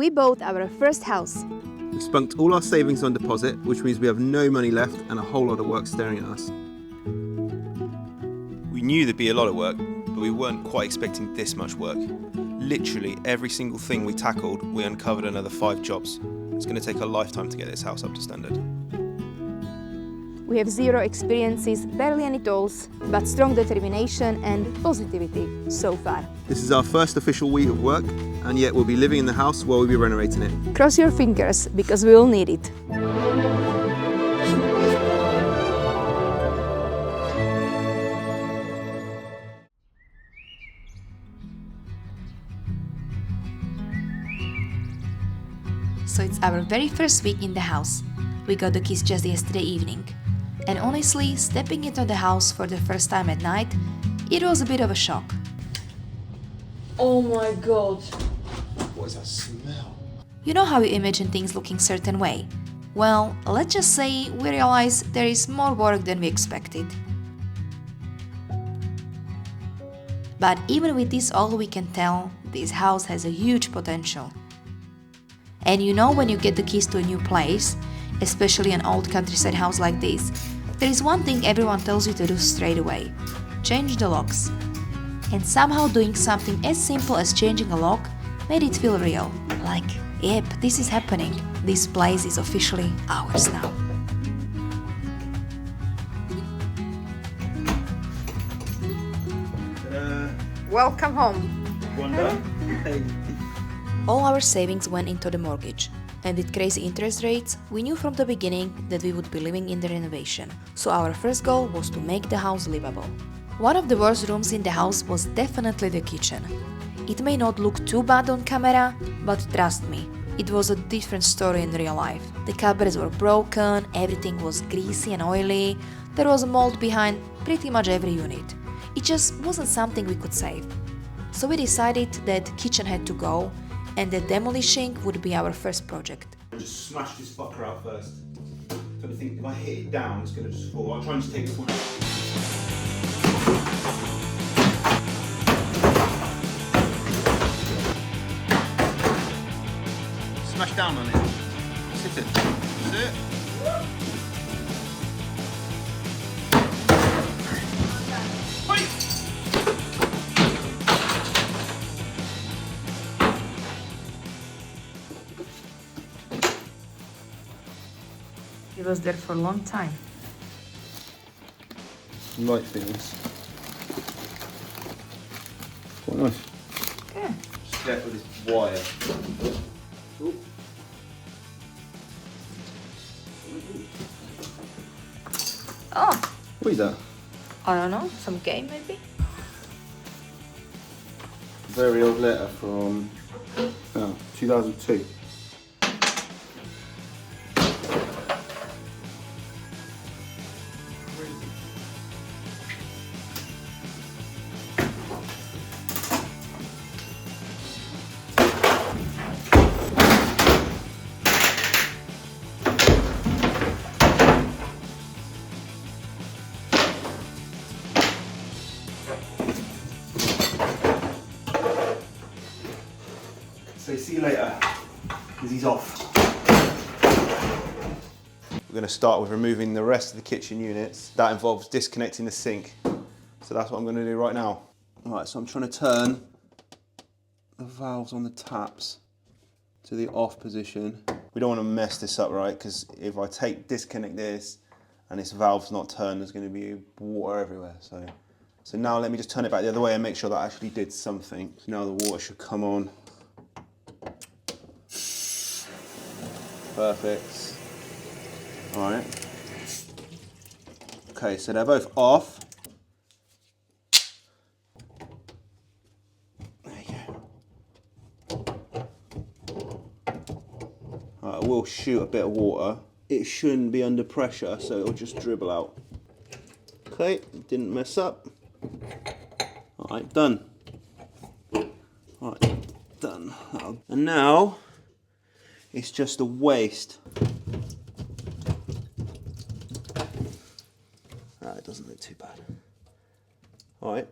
We bought our first house. We've spunked all our savings on deposit, which means we have no money left and a whole lot of work staring at us. We knew there'd be a lot of work, but we weren't quite expecting this much work. Literally every single thing we tackled, we uncovered another 5 jobs. It's going to take a lifetime to get this house up to standard. We have zero experiences, barely any tools, but strong determination and positivity so far. This is our first official week of work, and yet we'll be living in the house while we'll be renovating it. Cross your fingers, because we will need it. So it's our very first week in the house. We got the keys just yesterday evening. And honestly, stepping into the house for the first time at night, it was a bit of a shock. Oh my god. What is that smell? You know how you imagine things looking certain way? Well, let's just say we realize there is more work than we expected. But even with this all, we can tell this house has a huge potential. And you know, when you get the keys to a new place, especially an old countryside house like this, there is one thing everyone tells you to do straight away: change the locks. And somehow doing something as simple as changing a lock made it feel real. Like, yep, this is happening. This place is officially ours now. Welcome home. Wonder? Hey. All our savings went into the mortgage. And with crazy interest rates, we knew from the beginning that we would be living in the renovation. So our first goal was to make the house livable. One of the worst rooms in the house was definitely the kitchen. It may not look too bad on camera, but trust me, it was a different story in real life. The cupboards were broken, everything was greasy and oily, there was mold behind pretty much every unit. It just wasn't something we could save. So we decided that kitchen had to go, and that demolishing would be our first project. Just smash this fucker out first. So I think if I hit it down, it's going to just fall. I'll try and just take this one out. Smash down on it. Sit it. That's it. He was there for a long time. Light things. Quite nice. Yeah. Step with this wire. Ooh. Oh, What is that? I don't know, some game maybe? Very old letter from 2002. So see you later, because he's off. We're going to start with removing the rest of the kitchen units. That involves disconnecting the sink. So that's what I'm going to do right now. Alright, so I'm trying to turn the valves on the taps to the off position. We don't want to mess this up, right? Because if I disconnect this and this valve's not turned, there's going to be water everywhere. So now let me just turn it back the other way and make sure that actually did something. So now the water should come on. Perfect. All right. Okay, so they're both off. There you go. All right, I will shoot a bit of water. It shouldn't be under pressure, so it'll just dribble out. Okay, didn't mess up. All right, done. All right, done. And now it's just a waste. It doesn't look too bad. All right.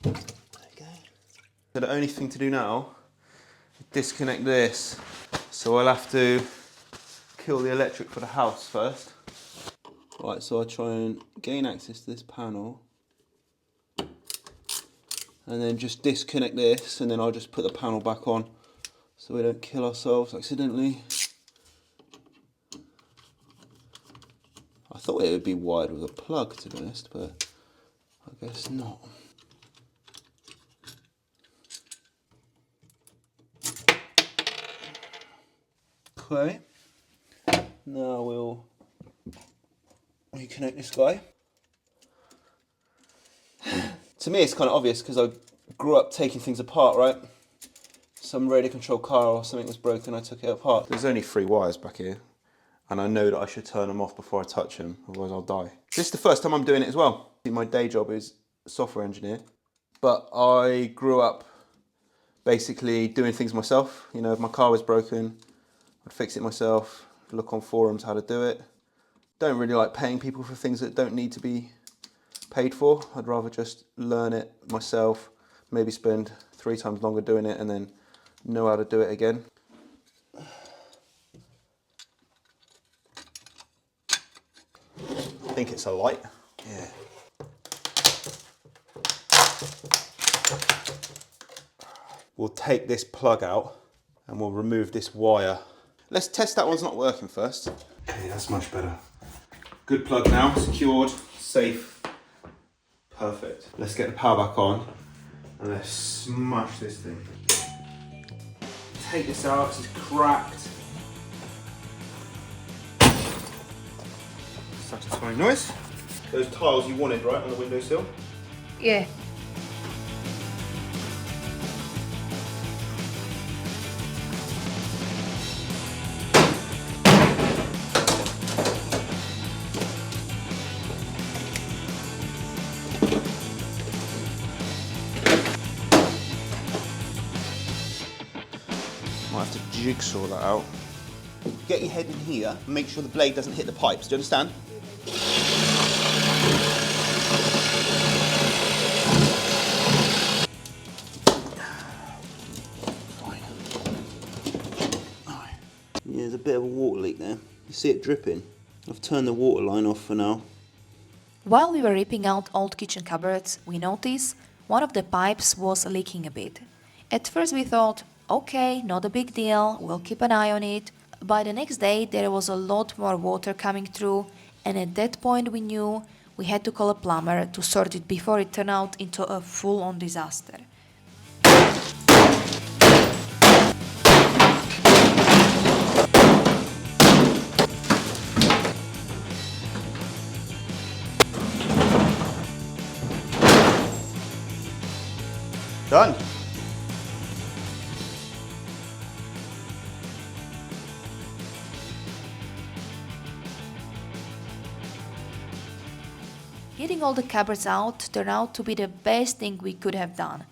There you go. So the only thing to do now is disconnect this. So I'll have to kill the electric for the house first. Right, so I'll try and gain access to this panel. And then just disconnect this, and then I'll just put the panel back on so we don't kill ourselves accidentally. I thought it would be wired with a plug, to be honest, but I guess not. Okay, now we'll reconnect this guy. To me it's kind of obvious because I grew up taking things apart, right? Some radio control car or something was broken, I took it apart. There's only 3 wires back here, and I know that I should turn them off before I touch them, otherwise I'll die. This is the first time I'm doing it as well. My day job is software engineer, but I grew up basically doing things myself. You know, if my car was broken, I'd fix it myself, look on forums how to do it. Don't really like paying people for things that don't need to be paid for. I'd rather just learn it myself, maybe spend 3 times longer doing it and then know how to do it again. I think it's a light. Yeah. We'll take this plug out and we'll remove this wire. Let's test that one's not working first. Okay, that's much better. Good plug now, secured, safe. Perfect. Let's get the power back on and let's smash this thing. Take this out, this is cracked. Satisfying noise. Those tiles you wanted, right, on the windowsill? Yeah. Might have to jigsaw that out. Get your head in here and make sure the blade doesn't hit the pipes, do you understand? Yeah, there's a bit of a water leak there. You see it dripping. I've turned the water line off for now. While we were ripping out old kitchen cupboards, we noticed one of the pipes was leaking a bit. At first we thought, okay, not a big deal, we'll keep an eye on it. By the next day there was a lot more water coming through, and at that point we knew we had to call a plumber to sort it before it turned out into a full-on disaster. Done. Getting all the cupboards out turned out to be the best thing we could have done,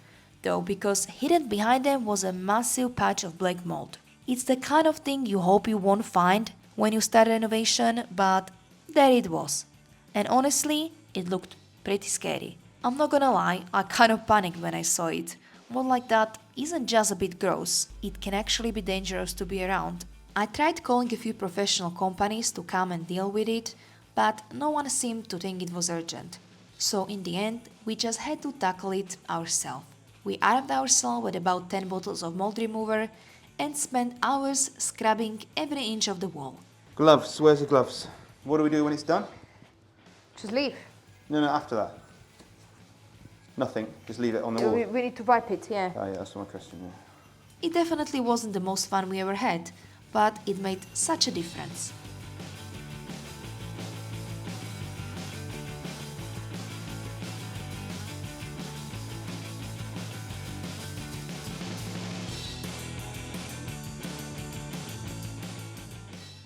though, because hidden behind them was a massive patch of black mold. It's the kind of thing you hope you won't find when you start a renovation, but there it was. And honestly, it looked pretty scary. I'm not gonna lie, I kind of panicked when I saw it. One like that isn't just a bit gross, it can actually be dangerous to be around. I tried calling a few professional companies to come and deal with it, but no one seemed to think it was urgent. So in the end, we just had to tackle it ourselves. We armed ourselves with about 10 bottles of mold remover and spent hours scrubbing every inch of the wall. Gloves, where's the gloves? What do we do when it's done? Just leave. No, after that. Nothing, just leave it on the wall. We need to wipe it, yeah. Oh yeah, that's my question, yeah. It definitely wasn't the most fun we ever had, but it made such a difference.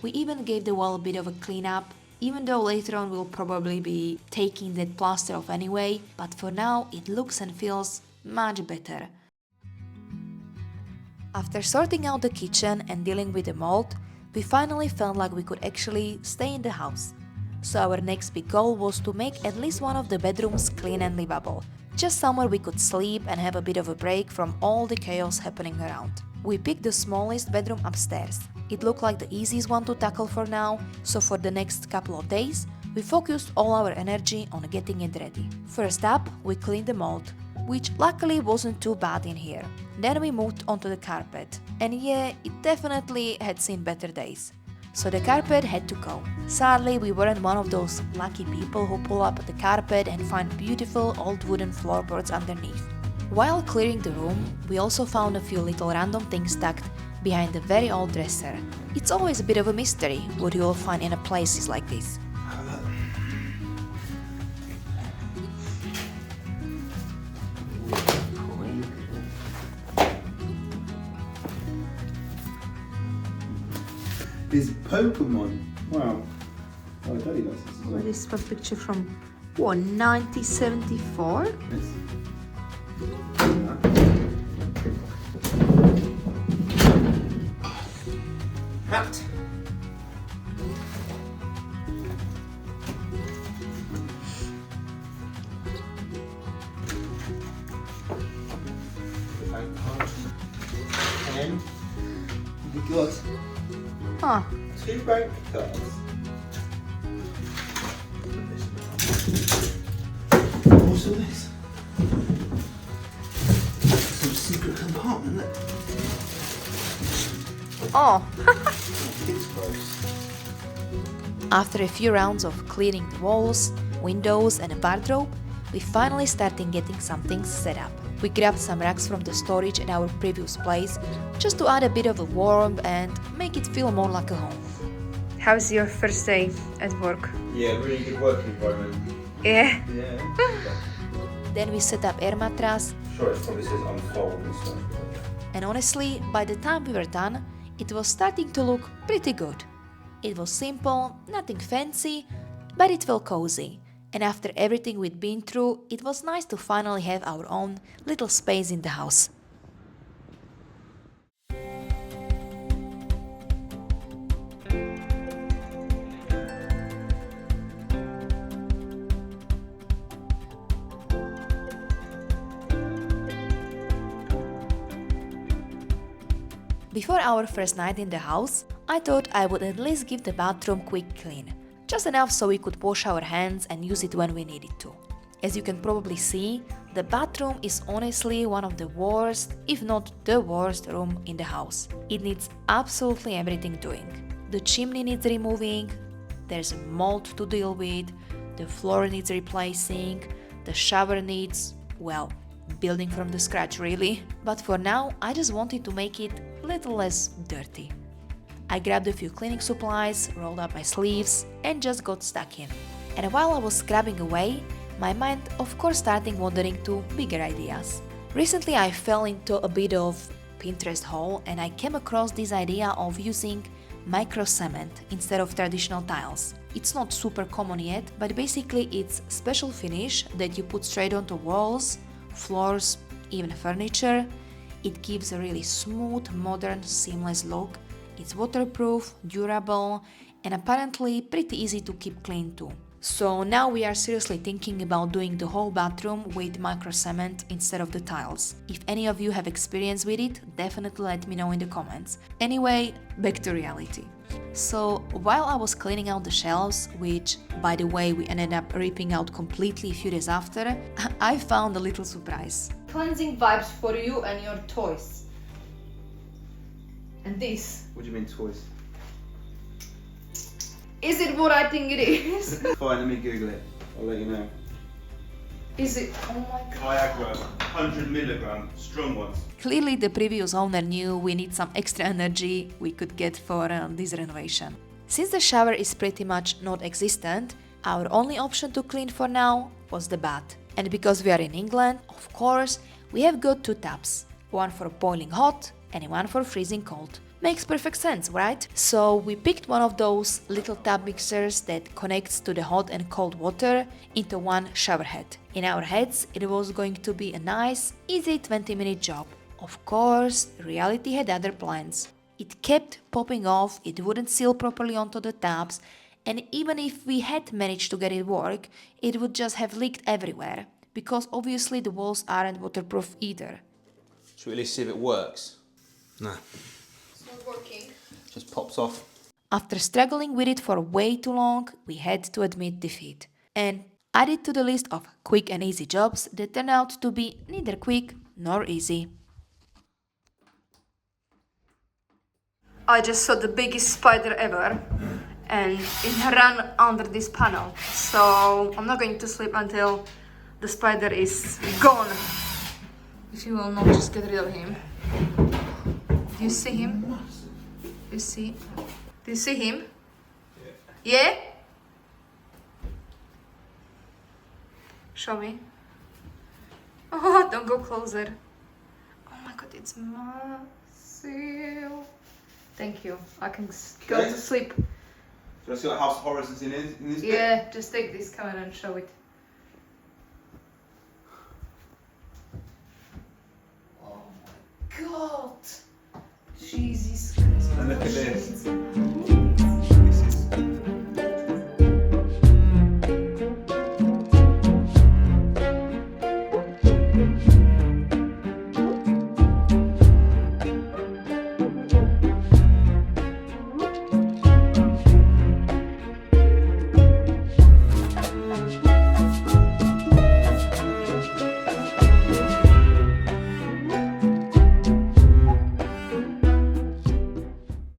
We even gave the wall a bit of a clean up, even though later on we'll probably be taking that plaster off anyway, but for now it looks and feels much better. After sorting out the kitchen and dealing with the mold, we finally felt like we could actually stay in the house. So our next big goal was to make at least one of the bedrooms clean and livable. Just somewhere we could sleep and have a bit of a break from all the chaos happening around. We picked the smallest bedroom upstairs. It looked like the easiest one to tackle for now, so for the next couple of days, we focused all our energy on getting it ready. First up, we cleaned the mold, which luckily wasn't too bad in here. Then we moved onto the carpet, and yeah, it definitely had seen better days. So the carpet had to go. Sadly, we weren't one of those lucky people who pull up the carpet and find beautiful old wooden floorboards underneath. While clearing the room, we also found a few little random things tucked behind the very old dresser. It's always a bit of a mystery what you will find in a places like this. Is Pokemon. Wow. Oh, Daddy likes this as well. This is a picture from, what, 1974? Hat. Pen. We got Huh. 2 bank cards. What's all this? Some secret compartment. Look. Oh. It's gross. After a few rounds of cleaning the walls, windows and a wardrobe, we finally started getting some things set up. We grabbed some racks from the storage at our previous place just to add a bit of a warmth and make it feel more like a home. How's your first day at work? Yeah, really good working environment. Yeah. Yeah. Then we set up air mattress, Sure, it probably says unfold and stuff. and honestly, by the time we were done, it was starting to look pretty good. It was simple, nothing fancy, but it felt cozy. And after everything we'd been through, it was nice to finally have our own little space in the house. Before our first night in the house, I thought I would at least give the bathroom quick clean. Just enough so we could wash our hands and use it when we needed to. As you can probably see, the bathroom is honestly one of the worst, if not the worst room in the house. It needs absolutely everything doing. The chimney needs removing, there's a mold to deal with, the floor needs replacing, the shower needs, well, building from the scratch really. But for now, I just wanted to make it a little less dirty. I grabbed a few cleaning supplies, rolled up my sleeves, and just got stuck in. And while I was scrubbing away, my mind of course started wandering to bigger ideas. Recently I fell into a bit of Pinterest hole and I came across this idea of using micro cement instead of traditional tiles. It's not super common yet, but basically it's special finish that you put straight onto walls, floors, even furniture. It gives a really smooth, modern, seamless look. It's waterproof, durable, and apparently pretty easy to keep clean too. So now we are seriously thinking about doing the whole bathroom with micro cement instead of the tiles. If any of you have experience with it, definitely let me know in the comments. Anyway, back to reality. So while I was cleaning out the shelves, which by the way we ended up ripping out completely a few days after, I found a little surprise. Cleansing vibes for you and your toys. And this. What do you mean toys? Is it what I think it is? Fine, let me Google it. I'll let you know. Is it? Oh my god. Viagra, 100 milligram, strong ones. Clearly the previous owner knew we need some extra energy we could get for this renovation. Since the shower is pretty much non-existent, our only option to clean for now was the bath. And because we are in England, of course, we have got 2 taps. One for boiling hot and one for freezing cold. Makes perfect sense, right? So we picked one of those little tap mixers that connects to the hot and cold water into one shower head. In our heads, it was going to be a nice, easy 20-minute job. Of course, reality had other plans. It kept popping off, it wouldn't seal properly onto the taps, and even if we had managed to get it work, it would just have leaked everywhere. because obviously the walls aren't waterproof either. Should we at least see if it works? Nah. It's not working. Just pops off. After struggling with it for way too long, we had to admit defeat and add it to the list of quick and easy jobs that turned out to be neither quick nor easy. I just saw the biggest spider ever, and it ran under this panel. So I'm not going to sleep until the spider is gone. If you will not just get rid of him. Do you see him? Do you see him? Yeah? Show me. Oh, don't go closer. Oh my god, it's massive. Thank you. I can go Okay. to sleep. Should I see what House of Horrors is in this bit? Yeah, just take this camera and show it. Oh my god! Jesus Christ. And look at this.